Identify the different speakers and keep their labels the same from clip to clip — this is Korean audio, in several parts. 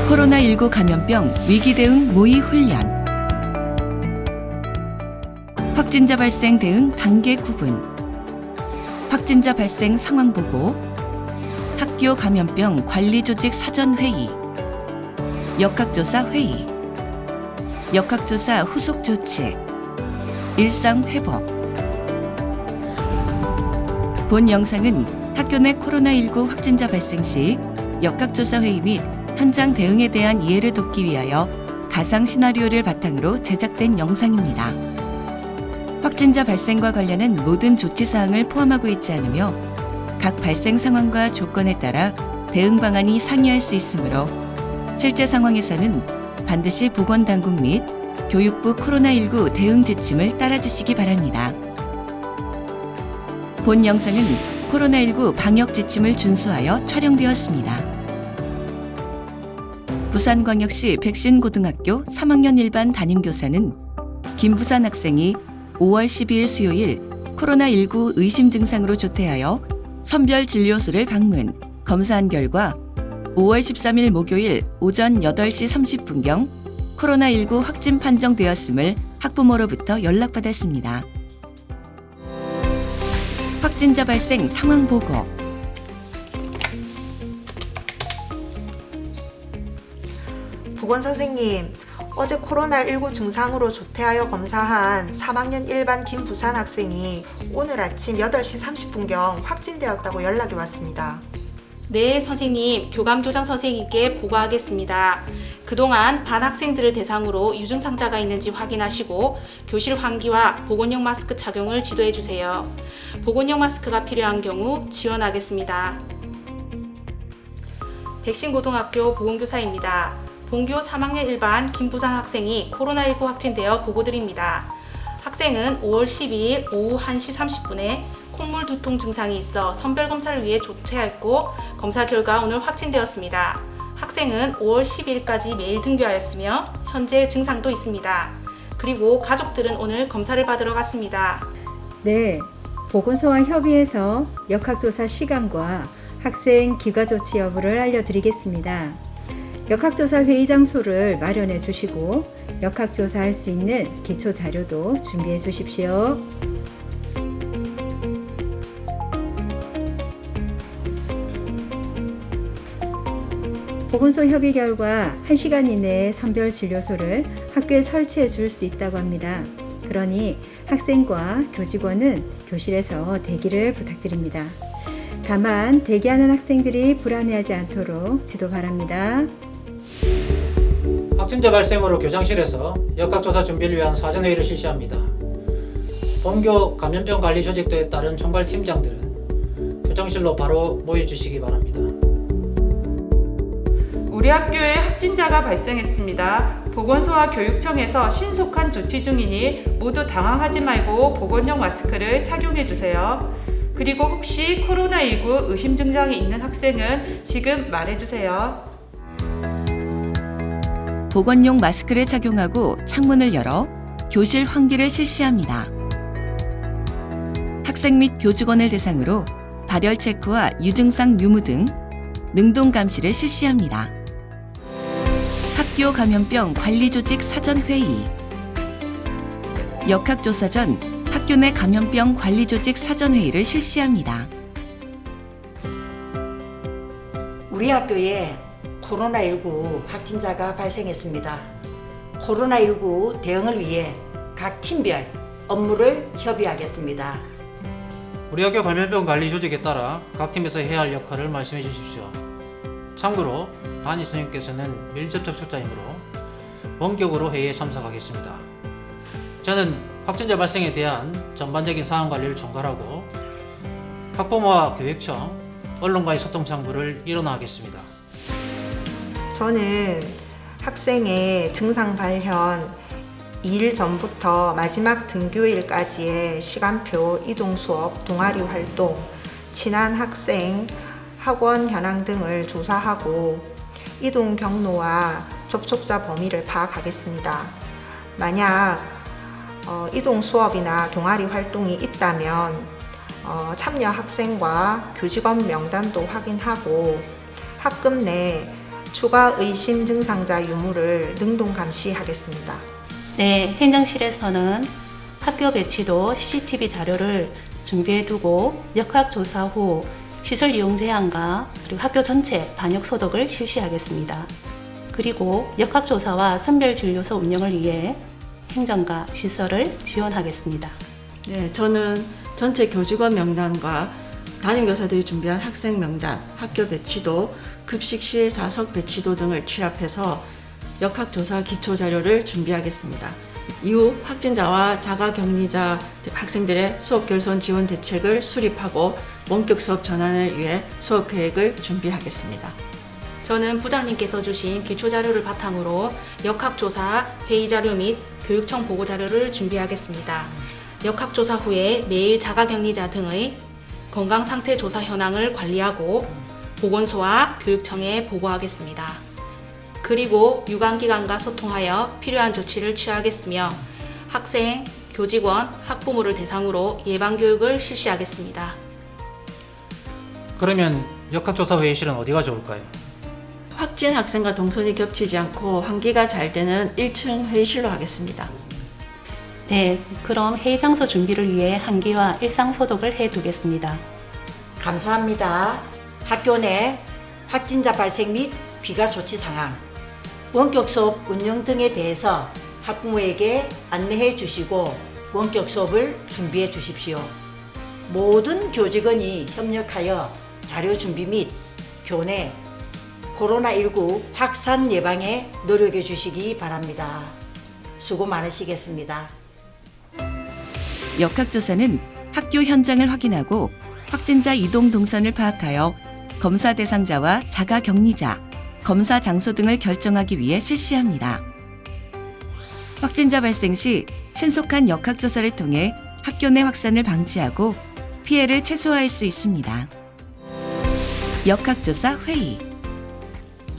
Speaker 1: 코로나19 감염병 위기 대응 모의 훈련. 확진자 발생 대응 단계 구분. 확진자 발생 상황 보고. 학교 감염병 관리 조직 사전 회의. 역학조사 회의. 역학조사 후속 조치. 일상 회복. 본 영상은 학교 내 코로나19 확진자 발생 시 역학조사 회의 및 현장 대응에 대한 이해를 돕기 위하여 가상 시나리오를 바탕으로 제작된 영상입니다. 확진자 발생과 관련한 모든 조치 사항을 포함하고 있지 않으며 각 발생 상황과 조건에 따라 대응 방안이 상이할 수 있으므로 실제 상황에서는 반드시 보건당국 및 교육부 코로나19 대응 지침을 따라주시기 바랍니다. 본 영상은 코로나19 방역 지침을 준수하여 촬영되었습니다. 부산광역시 백신고등학교 3학년 일반 담임교사는 김부산 학생이 5월 12일 수요일 코로나19 의심 증상으로 조퇴하여 선별진료소를 방문, 검사한 결과 5월 13일 목요일 오전 8시 30분경 코로나19 확진 판정되었음을 학부모로부터 연락받았습니다. 확진자 발생 상황 보고.
Speaker 2: 보건선생님, 어제 코로나19 증상으로 조퇴하여 검사한 3학년 1반 김부산 학생이 오늘 아침 8시 30분경 확진되었다고 연락이 왔습니다.
Speaker 3: 네, 선생님, 교감교장 선생님께 보고하겠습니다. 그동안 반 학생들을 대상으로 유증상자가 있는지 확인하시고 교실 환기와 보건용 마스크 착용을 지도해 주세요. 보건용 마스크가 필요한 경우 지원하겠습니다. 백신고등학교 보건교사입니다. 본교 3학년 1반 김부산 학생이 코로나19 확진되어 보고드립니다. 학생은 5월 12일 오후 1시 30분에 콧물 두통 증상이 있어 선별검사를 위해 조퇴했고 검사 결과 오늘 확진되었습니다. 학생은 5월 10일까지 매일 등교하였으며 현재 증상도 있습니다. 그리고 가족들은 오늘 검사를 받으러 갔습니다.
Speaker 4: 네, 보건소와 협의해서 역학조사 시간과 학생 귀가조치 여부를 알려드리겠습니다. 역학조사 회의 장소를 마련해 주시고 역학조사할 수 있는 기초 자료도 준비해 주십시오. 보건소 협의 결과 1시간 이내에 선별진료소를 학교에 설치해 줄 수 있다고 합니다. 그러니 학생과 교직원은 교실에서 대기를 부탁드립니다. 다만 대기하는 학생들이 불안해하지 않도록 지도 바랍니다.
Speaker 5: 확진자 발생으로 교장실에서 역학조사 준비를 위한 사전회의를 실시합니다. 본교 감염병 관리 조직도에 따른 총괄팀장들은 교장실로 바로 모여주시기 바랍니다.
Speaker 6: 우리 학교에 확진자가 발생했습니다. 보건소와 교육청에서 신속한 조치 중이니 모두 당황하지 말고 보건용 마스크를 착용해 주세요. 그리고 혹시 코로나19 의심 증상이 있는 학생은 지금 말해주세요.
Speaker 1: 보건용 마스크를 착용하고 창문을 열어 교실 환기를 실시합니다. 학생 및 교직원을 대상으로 발열 체크와 유증상 유무 등 능동 감시를 실시합니다. 학교 감염병 관리 조직 사전 회의. 역학조사 전 학교 내 감염병 관리 조직 사전 회의를 실시합니다.
Speaker 7: 우리 학교에 코로나19 확진자가 발생했습니다. 코로나19 대응을 위해 각 팀별 업무를 협의하겠습니다.
Speaker 5: 우리 학교 감염병 관리 조직에 따라 각 팀에서 해야 할 역할을 말씀해 주십시오. 참고로 담임 선생님께서는 밀접촉 출자이므로 원격으로 회의에 참석하겠습니다. 저는 확진자 발생에 대한 전반적인 상황 관리를 총괄하고 학부모와 교육청, 언론과의 소통 창구를 일원화하겠습니다.
Speaker 2: 저는 학생의 증상 발현 2일 전부터 마지막 등교일까지의 시간표, 이동 수업, 동아리 활동, 친한 학생, 학원 현황 등을 조사하고 이동 경로와 접촉자 범위를 파악하겠습니다. 만약 이동 수업이나 동아리 활동이 있다면 참여 학생과 교직원 명단도 확인하고 학급 내 추가 의심 증상자 유무를 능동 감시하겠습니다.
Speaker 8: 네, 행정실에서는 학교 배치도 CCTV 자료를 준비해두고 역학조사 후 시설 이용 제한과 그리고 학교 전체 반역 소독을 실시하겠습니다. 그리고 역학조사와 선별진료소 운영을 위해 행정과 시설을 지원하겠습니다.
Speaker 9: 네, 저는 전체 교직원 명단과 담임교사들이 준비한 학생 명단, 학교 배치도, 급식실 좌석 배치도 등을 취합해서 역학조사 기초자료를 준비하겠습니다. 이후 확진자와 자가격리자 학생들의 수업 결손 지원 대책을 수립하고 원격 수업 전환을 위해 수업 계획을 준비하겠습니다.
Speaker 3: 저는 부장님께서 주신 기초자료를 바탕으로 역학조사 회의자료 및 교육청 보고자료를 준비하겠습니다. 역학조사 후에 매일 자가격리자 등의 건강상태 조사 현황을 관리하고 보건소와 교육청에 보고하겠습니다. 그리고 유관기관과 소통하여 필요한 조치를 취하겠으며 학생, 교직원, 학부모를 대상으로 예방교육을 실시하겠습니다.
Speaker 5: 그러면 역학조사 회의실은 어디가 좋을까요?
Speaker 9: 확진 학생과 동선이 겹치지 않고 환기가 잘 되는 1층 회의실로 하겠습니다.
Speaker 8: 네, 그럼 회의 장소 준비를 위해 환기와 일상 소독을 해두겠습니다.
Speaker 7: 감사합니다. 학교 내 확진자 발생 및 비가 조치 상황, 원격 수업 운영 등에 대해서 학부모에게 안내해 주시고 원격 수업을 준비해 주십시오. 모든 교직원이 협력하여 자료 준비 및 교내 코로나19 확산 예방에 노력해 주시기 바랍니다. 수고 많으시겠습니다.
Speaker 1: 역학조사는 학교 현장을 확인하고 확진자 이동 동선을 파악하여 검사 대상자와 자가격리자, 검사 장소 등을 결정하기 위해 실시합니다. 확진자 발생 시 신속한 역학조사를 통해 학교 내 확산을 방지하고 피해를 최소화할 수 있습니다. 역학조사 회의.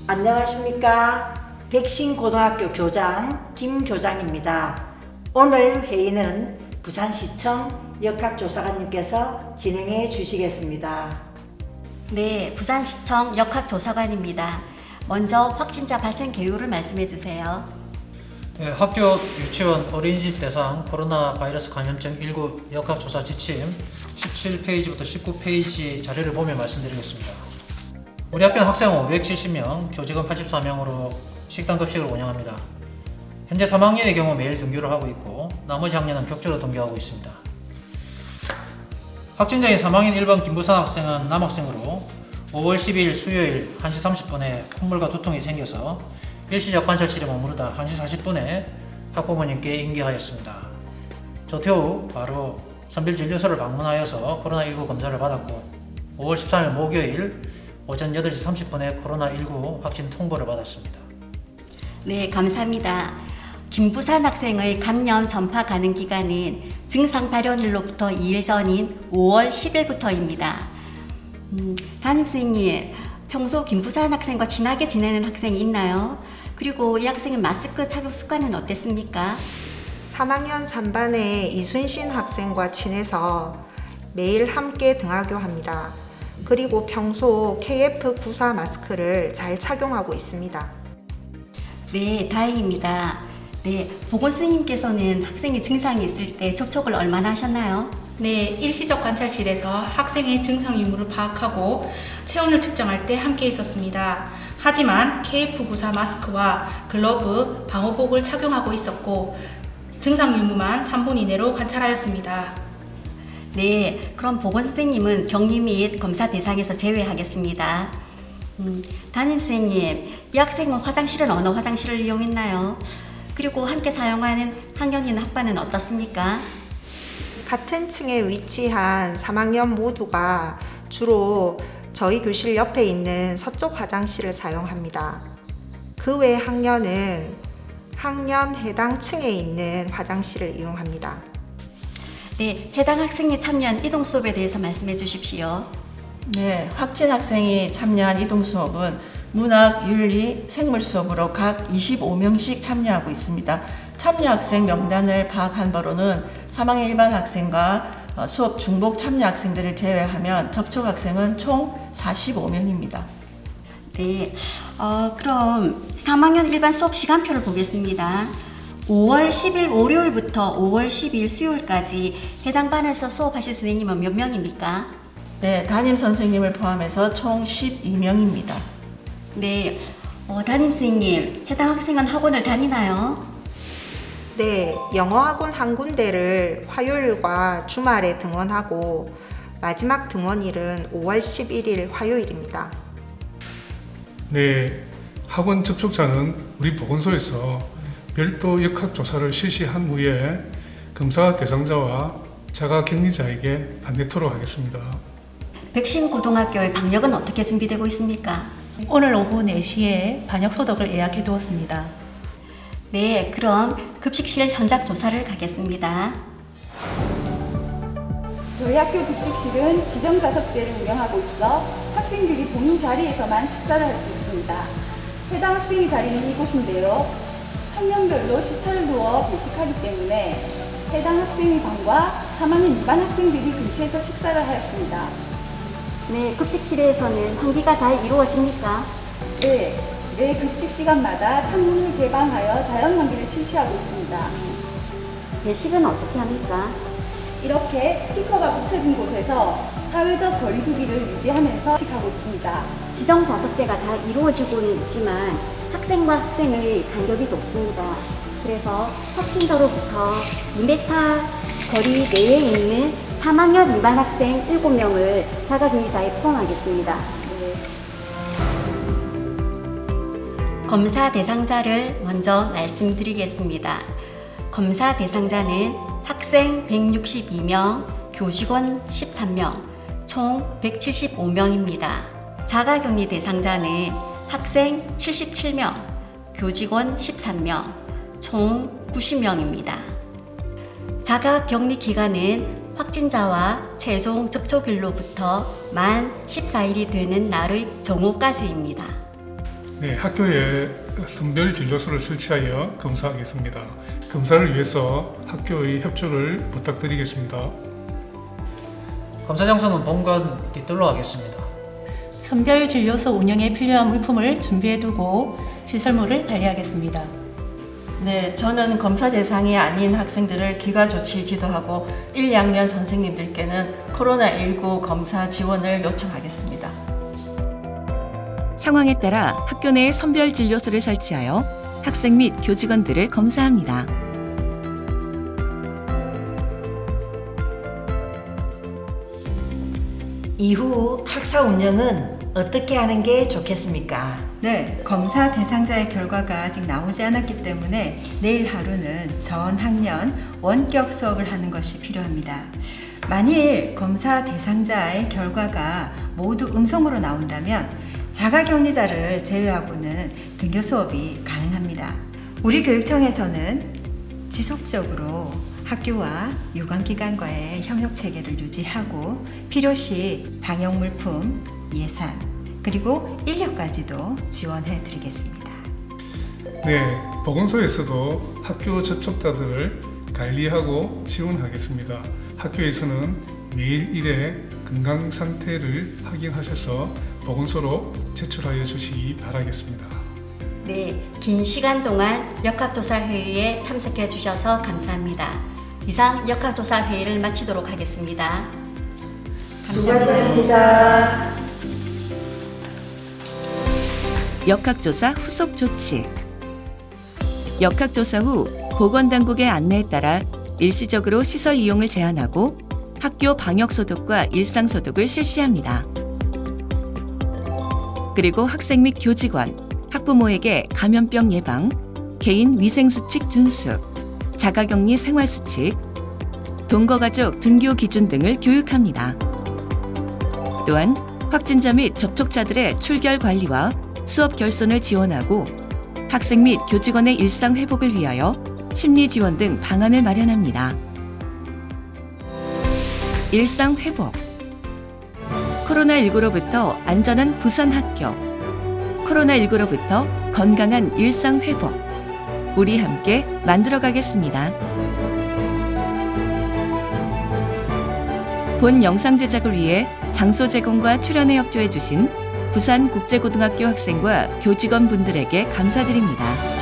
Speaker 7: 안녕하십니까. 백신고등학교 교장 김교장입니다. 오늘 회의는 부산시청 역학조사관님께서 진행해 주시겠습니다.
Speaker 10: 네, 부산시청 역학조사관입니다. 먼저 확진자 발생 개요를 말씀해 주세요.
Speaker 5: 네, 학교, 유치원, 어린이집 대상 코로나 바이러스 감염증 19 역학조사 지침 17페이지부터 19페이지 자료를 보며 말씀드리겠습니다. 우리 학교는 학생 570명, 교직원 84명으로 식단급식을 운영합니다. 현재 3학년의 경우 매일 등교를 하고 있고 나머지 학년은 격주로 등교하고 있습니다. 확진자인 3학년 1반 김부산 학생은 남학생으로 5월 12일 수요일 1시 30분에 콧물과 두통이 생겨서 일시적 관찰실에 머무르다 1시 40분에 학부모님께 인계하였습니다. 조퇴 후 바로 선별진료소를 방문하여서 코로나19 검사를 받았고 5월 13일 목요일 오전 8시 30분에 코로나19 확진 통보를 받았습니다.
Speaker 10: 네, 감사합니다. 김부산 학생의 감염 전파 가능 기간은 증상 발현일로부터 2일 전인 5월 10일부터입니다. 담임선생님, 평소 김부산 학생과 친하게 지내는 학생이 있나요? 그리고 이 학생의 마스크 착용 습관은 어땠습니까?
Speaker 2: 3학년 3반의 이순신 학생과 친해서 매일 함께 등하교합니다. 그리고 평소 KF94 마스크를 잘 착용하고 있습니다.
Speaker 10: 네, 다행입니다. 네, 보건스님께서는 학생이 증상이 있을 때 접촉을 얼마나 하셨나요?
Speaker 3: 네, 일시적 관찰실에서 학생의 증상 유무를 파악하고 체온을 측정할 때 함께 있었습니다. 하지만 KF94 마스크와 글러브, 방호복을 착용하고 있었고 증상 유무만 3분 이내로 관찰하였습니다.
Speaker 10: 네, 그럼 보건선생님은 격리 및 검사 대상에서 제외하겠습니다. 담임선생님, 이 학생은 화장실은 어느 화장실을 이용했나요? 그리고 함께 사용하는 학년이나 학반은 어떻습니까?
Speaker 2: 같은 층에 위치한 3학년 모두가 주로 저희 교실 옆에 있는 서쪽 화장실을 사용합니다. 그 외 학년은 학년 해당 층에 있는 화장실을 이용합니다.
Speaker 10: 네, 해당 학생이 참여한 이동 수업에 대해서 말씀해 주십시오.
Speaker 9: 네, 확진 학생이 참여한 이동 수업은 문학, 윤리, 생물 수업으로 각 25명씩 참여하고 있습니다. 참여 학생 명단을 파악한 바로는 3학년 일반 학생과 수업 중복 참여 학생들을 제외하면 접촉 학생은 총 45명입니다.
Speaker 10: 네, 그럼 3학년 일반 수업 시간표를 보겠습니다. 5월 10일 월요일부터 5월 12일 수요일까지 해당 반에서 수업하실 선생님은 몇 명입니까?
Speaker 9: 네, 담임 선생님을 포함해서 총 12명입니다.
Speaker 10: 네, 담임 선생님, 해당 학생은 학원을 다니나요?
Speaker 2: 네, 영어학원 한 군데를 화요일과 주말에 등원하고 마지막 등원일은 5월 11일 화요일입니다.
Speaker 11: 네, 학원 접촉자는 우리 보건소에서 별도 역학조사를 실시한 후에 검사 대상자와 자가격리자에게 안내토록 하겠습니다.
Speaker 10: 백신 고등학교의 방역은 어떻게 준비되고 있습니까?
Speaker 8: 오늘 오후 4시에 반역 소독을 예약해 두었습니다.
Speaker 10: 네, 그럼 급식실 현장 조사를 가겠습니다.
Speaker 12: 저희 학교 급식실은 지정 좌석제를 운영하고 있어 학생들이 본인 자리에서만 식사를 할 수 있습니다. 해당 학생의 자리는 이곳인데요. 학년별로 시차를 두어 배식하기 때문에 해당 학생의 방과 3학년 2반 학생들이 근처에서 식사를 하였습니다.
Speaker 10: 네, 급식실에서는 환기가 잘 이루어집니까?
Speaker 12: 네, 매 급식 시간마다 창문을 개방하여 자연환기를 실시하고 있습니다.
Speaker 10: 배식은 어떻게 합니까?
Speaker 12: 이렇게 스티커가 붙여진 곳에서 사회적 거리두기를 유지하면서 식하고 있습니다.
Speaker 10: 지정 좌석제가 잘 이루어지고 있지만 학생과 학생의 간격이 높습니다. 그래서 확진자로부터 2m 거리 내에 있는 3학년 2반 학생 7명을 자가격리자에 포함하겠습니다. 검사 대상자를 먼저 말씀드리겠습니다. 검사 대상자는 학생 162명, 교직원 13명, 총 175명입니다. 자가격리 대상자는 학생 77명, 교직원 13명, 총 90명입니다. 자가격리 기간은 확진자와 최종 접촉일로부터 만 14일이 되는 날의 정오까지입니다.
Speaker 11: 네, 학교에 선별 진료소를 설치하여 검사하겠습니다. 검사를 위해서 학교의 협조를 부탁드리겠습니다.
Speaker 5: 검사 장소는 본관 뒤뜰로 하겠습니다.
Speaker 8: 선별 진료소 운영에 필요한 물품을 준비해 두고 시설물을 관리하겠습니다.
Speaker 9: 네, 저는 검사 대상이 아닌 학생들을 기가 조치 지도하고 1, 2학년 선생님들께는 코로나19 검사 지원을 요청하겠습니다.
Speaker 1: 상황에 따라 학교 내에 선별 진료소를 설치하여 학생 및 교직원들을 검사합니다.
Speaker 7: 이후 학사 운영은 어떻게 하는 게 좋겠습니까?
Speaker 4: 네, 검사 대상자의 결과가 아직 나오지 않았기 때문에 내일 하루는 전 학년 원격 수업을 하는 것이 필요합니다. 만일 검사 대상자의 결과가 모두 음성으로 나온다면 자가격리자를 제외하고는 등교 수업이 가능합니다. 우리 교육청에서는 지속적으로 학교와 유관기관과의 협력 체계를 유지하고 필요시 방역 물품, 예산, 그리고 인력까지도 지원해 드리겠습니다.
Speaker 11: 네, 보건소에서도 학교 접촉자들을 관리하고 지원하겠습니다. 학교에서는 매일 일의 건강 상태를 확인하셔서 보건소로 제출하여 주시기 바라겠습니다.
Speaker 10: 네, 긴 시간 동안 역학조사 회의에 참석해 주셔서 감사합니다. 이상 역학조사 회의를 마치도록 하겠습니다.
Speaker 7: 수고하셨습니다.
Speaker 1: 역학조사 후속 조치. 역학조사 후 보건당국의 안내에 따라 일시적으로 시설 이용을 제한하고 학교 방역소독과 일상소독을 실시합니다. 그리고 학생 및 교직원, 학부모에게 감염병 예방, 개인 위생수칙 준수, 자가격리 생활수칙, 동거가족 등교 기준 등을 교육합니다. 또한 확진자 및 접촉자들의 출결 관리와 수업 결손을 지원하고 학생 및 교직원의 일상 회복을 위하여 심리 지원 등 방안을 마련합니다. 일상 회복. 코로나19로부터 안전한 부산 학교. 코로나19로부터 건강한 일상 회복. 우리 함께 만들어 가겠습니다. 본 영상 제작을 위해 장소 제공과 출연에 협조해 주신 부산국제고등학교 학생과 교직원 분들에게 감사드립니다.